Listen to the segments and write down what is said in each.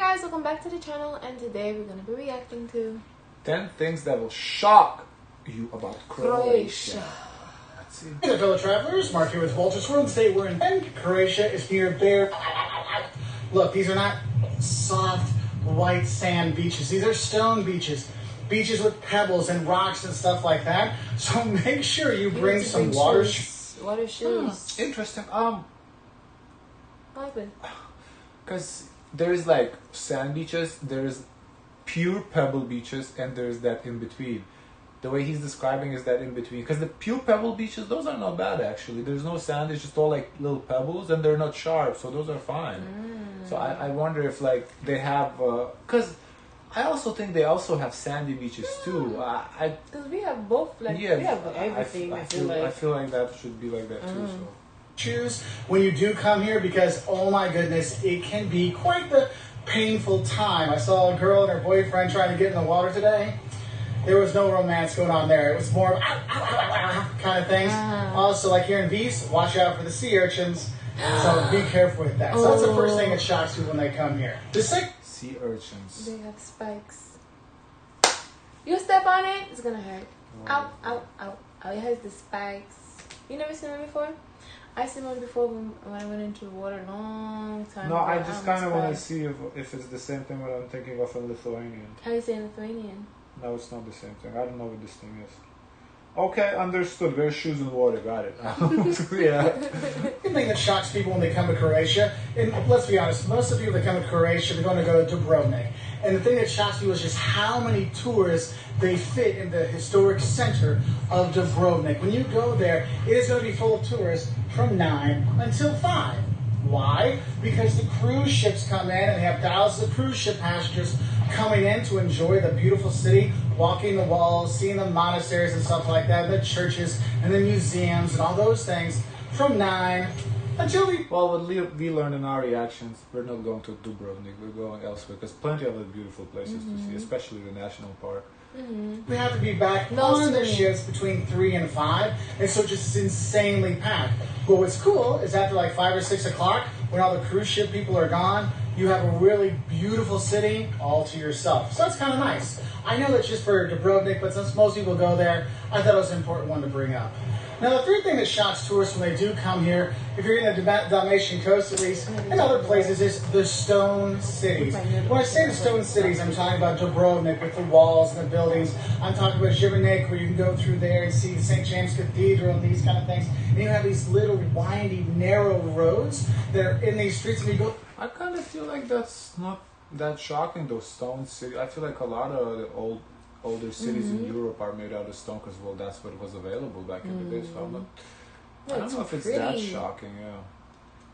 guys, welcome back to the channel, and today we're going to be reacting to 10 things that will shock you about Croatia. Let's see. Hey there, fellow travelers. Mark here with Walter's World. Today we're in Croatia. Is near there. Look, these are not soft white sand beaches. These are stone beaches. Beaches with pebbles and rocks and stuff like that. So make sure you bring some water shoes. Interesting. I like it. Because there's like sand beaches, there's pure pebble beaches, and there's that in between. The way he's describing is that in between. Because the pure pebble beaches, those are not bad actually. There's no sand, it's just all like little pebbles, and they're not sharp, so those are fine. So I wonder if like they have, because I also think they also have sandy beaches too. Because we have both, like, yeah, we have everything. I feel like that should be like that too. So. Choose when you do come here, because oh my goodness, it can be quite the painful time. I saw a girl and her boyfriend trying to get in the water today. There was no romance going on there. It was more of kind of things. Also, like here in Greece, watch out for the sea urchins. So be careful with that. So that's the first thing that shocks you when they come here. The second, sea urchins. They have spikes. You step on it, it's gonna hurt. Ow, ow, ow. Oh, it has the spikes. You never seen them before? I seen one before when I went into the water a long time ago. No, I just kind of want to see if it's the same thing what I'm thinking of in Lithuanian. How you say Lithuanian? No, it's not the same thing. I don't know what this thing is. Okay, understood. Wear shoes in water. Got it. Yeah. The thing that shocks people when they come to Croatia, and let's be honest, most of the people that come to Croatia, they're going to go to Dubrovnik. And the thing that shocks people is just how many tourists they fit in the historic center of Dubrovnik. When you go there, it is going to be full of tourists from 9 until 5. Why? Because the cruise ships come in, and they have thousands of cruise ship passengers coming in to enjoy the beautiful city, walking the walls, seeing the monasteries and stuff like that, the churches and the museums and all those things from 9 until we... Well, what we learned in our reactions, we're not going to Dubrovnik, we're going elsewhere, because plenty of other beautiful places to see, especially the national park. We have to be back on the ships between 3 and 5, and so just insanely packed. But what's cool is after like 5 or 6 o'clock, when all the cruise ship people are gone, you have a really beautiful city all to yourself. So that's kind of nice. I know that's just for Dubrovnik, but since most people go there, I thought it was an important one to bring up. Now, the third thing that shocks tourists when they do come here, if you're in the Dalmatian coast at least, and other places, is the stone cities. When I say the stone cities, I'm talking about Dubrovnik with the walls and the buildings. I'm talking about Dubrovnik, where you can go through there and see St. James Cathedral and these kind of things. And you have these little windy, narrow roads that are in these streets, and you go... I kind of feel like that's not that shocking, those stone cities. I feel like a lot of the older cities in Europe are made out of stone because, well, that's what was available back in the day. So I'm not, I don't know if it's that shocking, yeah.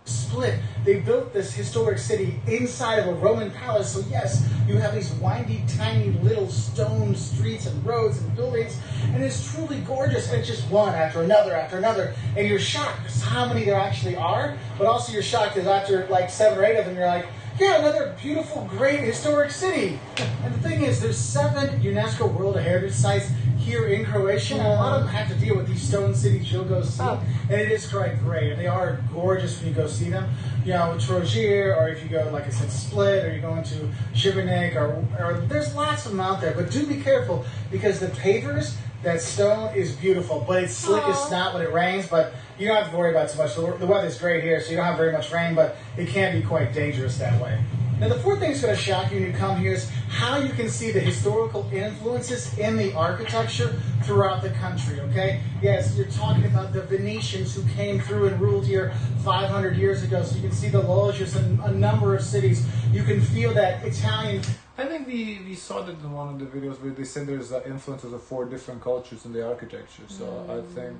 Split. They built this historic city inside of a Roman palace. So yes, you have these windy, tiny little stone streets and roads and buildings, and it's truly gorgeous. And it's just one after another, and you're shocked because how many there actually are. But also you're shocked because after like 7 or 8 of them, you're like, yeah, another beautiful, great historic city. And the thing is, there's 7 UNESCO World Heritage Sites here in Croatia, and a lot of them have to deal with these stone cities you'll go see, and it is quite great, and they are gorgeous when you go see them. You know, Trojer, or if you go, like I said, Split, or you're going to Dubrovnik, or there's lots of them out there, but do be careful, because the pavers, that stone is beautiful, but it's slick as snot when it rains, but you don't have to worry about too much. The weather's great here, so you don't have very much rain, but it can be quite dangerous that way. Now, the fourth thing that's going to shock you when you come here is how you can see the historical influences in the architecture throughout the country, okay? Yes, you're talking about the Venetians who came through and ruled here 500 years ago, so you can see the loggias in a number of cities. You can feel that Italian... I think we saw that in one of the videos where they said there's influences of 4 different cultures in the architecture, so I think...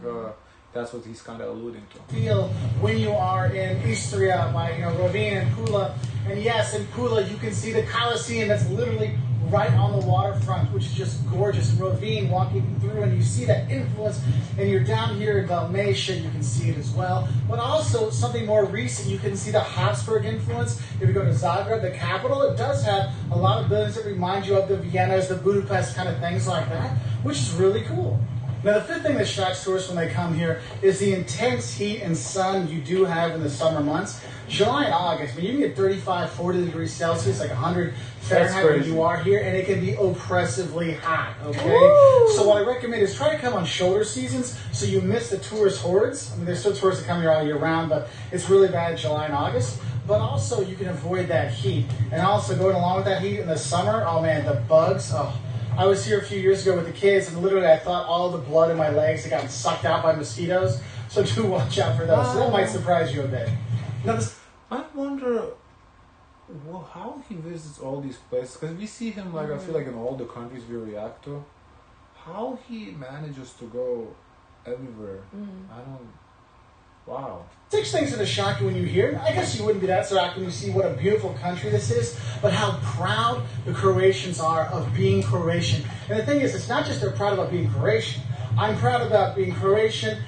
that's what he's kind of alluding to. Feel when you are in Istria, like, you know, Rovin and Pula, and yes, in Pula you can see the Colosseum that's literally right on the waterfront, which is just gorgeous. Rovin, walking through, and you see that influence, and you're down here in Dalmatia, you can see it as well. But also something more recent, you can see the Habsburg influence. If you go to Zagreb, the capital, it does have a lot of buildings that remind you of the Viennas, the Budapest kind of things like that, which is really cool. Now, the fifth thing that shocks tourists when they come here is the intense heat and sun you do have in the summer months. July and August, I mean, you can get 35, 40 degrees Celsius, like 100 Fahrenheit when you are here, and it can be oppressively hot, okay? Ooh. So what I recommend is try to come on shoulder seasons so you miss the tourist hordes. I mean, there's still tourists that come here all year round, but it's really bad in July and August. But also, you can avoid that heat. And also, going along with that heat in the summer, oh man, the bugs, oh. I was here a few years ago with the kids, and literally I thought all the blood in my legs had gotten sucked out by mosquitoes. So do watch out for those. So that might surprise you a bit. Now, I wonder how he visits all these places, because we see him, like, I feel like in all the countries we react to, how he manages to go everywhere. Wow. 6 things that are shocking when you hear it. I guess you wouldn't be that shocked when you see what a beautiful country this is, but how proud the Croatians are of being Croatian. And the thing is, it's not just they're proud about being Croatian. I'm proud about being Croatian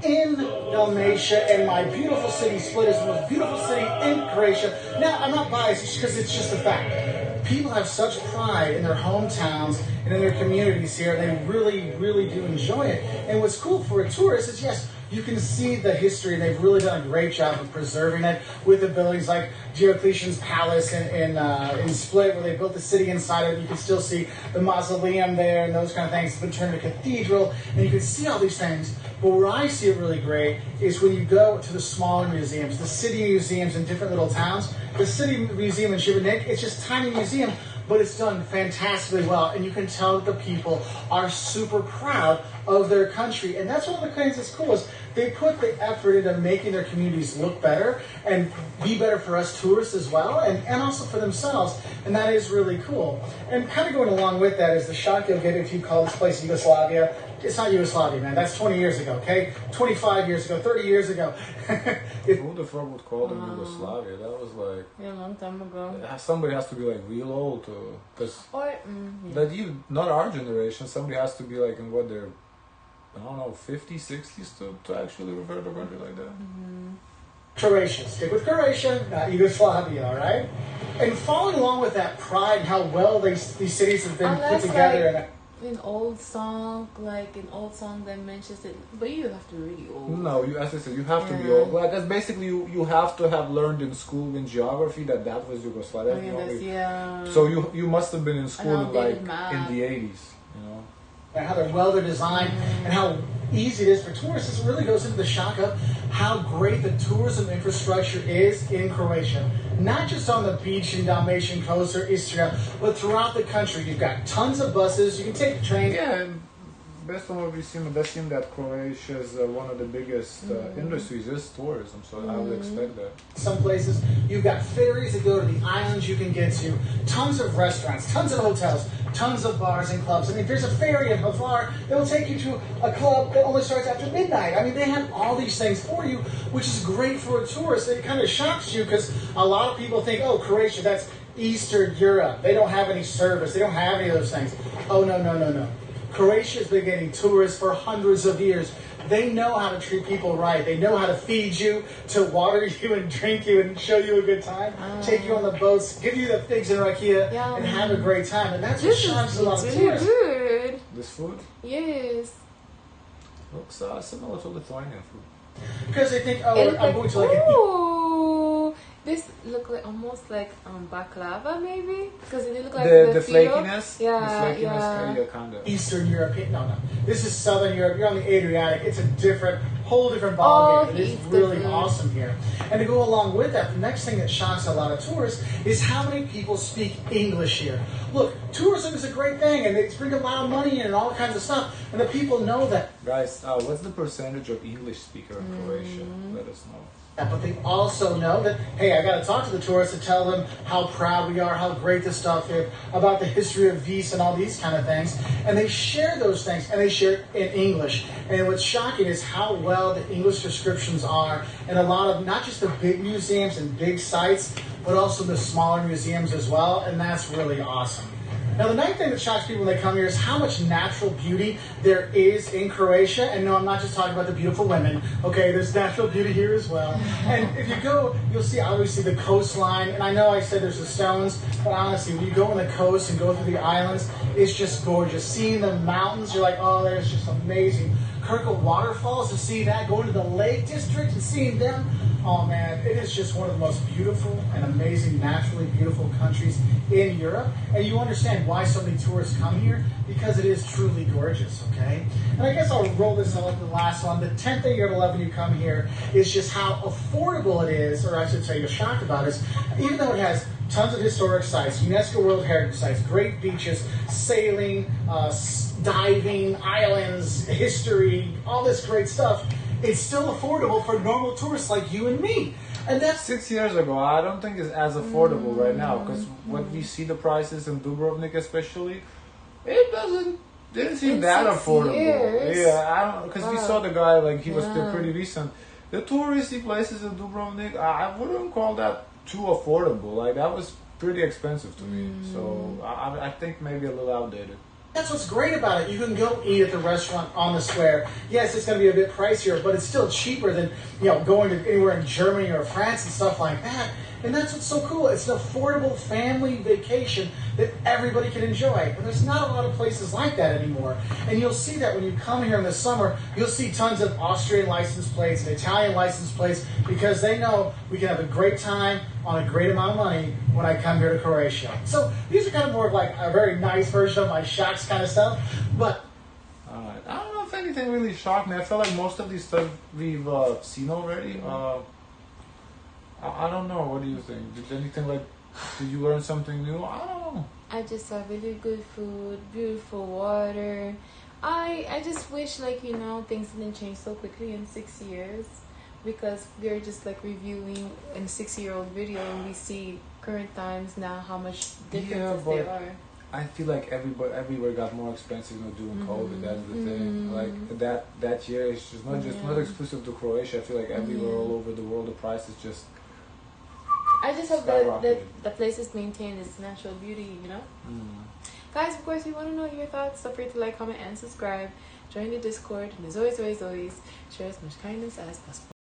in Dalmatia, and my beautiful city, Split, is the most beautiful city in Croatia. Now, I'm not biased because it's just a fact. People have such pride in their hometowns and in their communities here. They really, really do enjoy it. And what's cool for a tourist is, yes, you can see the history, and they've really done a great job of preserving it with the buildings like Diocletian's Palace in Split, where they built the city inside of it. You can still see the mausoleum there and those kind of things. It's been turned into a cathedral, and you can see all these things. But where I see it really great is when you go to the smaller museums, the city museums in different little towns. The city museum in Dubrovnik, it's just a tiny museum, but it's done fantastically well, and you can tell that the people are super proud of their country. And that's one of the things that's cool is they put the effort into making their communities look better and be better for us tourists as well, and also for themselves, and that is really cool. And kind of going along with that is the shock you'll get if you call this place Yugoslavia. It's not Yugoslavia, man. That's 20 years ago, okay? 25 years ago, 30 years ago. Who the fuck would call them Yugoslavia? That was like... Yeah, a long time ago. Somebody has to be like real old to... Cause yeah. that not our generation, somebody has to be like in what they're, I don't know, 50s, 60s to actually refer to a country like that. Croatia. Stick with Croatia, not Yugoslavia, all right? And following along with that pride and how well these cities have been put together... Like, in old song that mentions it, but you have to be really old. No, as I said, you have to be old. Like, that's basically you have to have learned in school in geography that was Yugoslavia. So you must have been in school in the 80s, you know. And how they're designed and how easy it is for tourists. This really goes into the shock of how great the tourism infrastructure is in Croatia. Not just on the beach in Dalmatian coast or Istria, but throughout the country. You've got tons of buses. You can take the train. Yeah, and based on what we've seen, it does seem that Croatia is one of the biggest industries is tourism, so I would expect that. Some places, you've got ferries that go to the islands you can get to, tons of restaurants, tons of hotels, tons of bars and clubs. I mean, there's a ferry in Hvar that will take you to a club that only starts after midnight. I mean, they have all these things for you, which is great for a tourist. It kind of shocks you because a lot of people think, oh, Croatia, that's Eastern Europe. They don't have any service. They don't have any of those things. Oh, no, no, no, no. Croatia's been getting tourists for hundreds of years. They know how to treat people right. They know how to feed you, to water you and drink you and show you a good time, take you on the boats, give you the figs and rakia, and have a great time. And that's what shocks a lot of tourists. Good. This food? Yes. Looks similar to Lithuanian food. Because they think, oh, I'm going to like Ooh, this look like almost like baklava, maybe, because it look like the filo. flakiness. Yeah, the flakiness, yeah, kind of. Eastern European. No. This is Southern Europe. You're on the Adriatic. It's a whole different ballgame. It is really awesome here. And to go along with that, the next thing that shocks a lot of tourists is how many people speak English here. Look, tourism is a great thing, and it's bringing a lot of money in and all kinds of stuff, and the people know that. Guys, what's the percentage of English speaker in Croatia? Let us know. But they also know that, hey, I got to talk to the tourists and tell them how proud we are, how great this stuff is, about the history of Vis and all these kind of things. And they share those things, and they share it in English. And what's shocking is how well the English descriptions are, and a lot of, not just the big museums and big sites, but also the smaller museums as well, and that's really awesome. Now, the nice thing that shocks people when they come here is how much natural beauty there is in Croatia. And no, I'm not just talking about the beautiful women. Okay, there's natural beauty here as well. And if you go, you'll see obviously the coastline. And I know I said there's the stones, but honestly, when you go on the coast and go through the islands, it's just gorgeous. Seeing the mountains, you're like, oh, there's just amazing. Kirkle waterfalls, to see that, going to the Lake District and seeing them. Oh man, it is just one of the most beautiful and amazing, naturally beautiful countries in Europe. And you understand why so many tourists come here, because it is truly gorgeous, okay? And I guess I'll roll this on to the last one. The 10th thing you're going to love when you come here is just how affordable it is, or I should say you're shocked about it, even though it has tons of historic sites, UNESCO World Heritage Sites, great beaches, sailing, diving, islands, history, all this great stuff. It's still affordable for normal tourists like you and me. And that's 6 years ago. I don't think it's as affordable right now, because when we see the prices in Dubrovnik especially, it didn't seem that affordable. Yeah, I don't, because we saw the guy, like, he was still pretty recent. The touristy places in Dubrovnik, I wouldn't call that too affordable. Like, that was pretty expensive to me. So I think maybe a little outdated. That's what's great about it. You can go eat at the restaurant on the square. Yes, it's going to be a bit pricier, but it's still cheaper than, you know, going to anywhere in Germany or France and stuff like that. And that's what's so cool. It's an affordable family vacation that everybody can enjoy. And there's not a lot of places like that anymore. And you'll see that when you come here in the summer, you'll see tons of Austrian license plates and Italian license plates, because they know we can have a great time on a great amount of money when I come here to Croatia. So these are kind of more of like a very nice version of my shocks kind of stuff. But I don't know if anything really shocked me. I feel like most of these stuff we've seen already. I don't know. What do you think? Did you learn something new? I don't know. I just saw really good food, beautiful water. I just wish, like, you know, things didn't change so quickly in 6 years, because we're just like reviewing in a 6-year-old video and we see current times now how much differences there are. I feel like everywhere got more expensive, you know, during COVID. That's the thing. Like that year, it's just not exclusive to Croatia. I feel like everywhere all over the world, the price is just. I just hope that the places maintain its natural beauty, you know? Guys, of course, we want to know your thoughts. So free to like, comment, and subscribe. Join the Discord. And as always, share as much kindness as possible.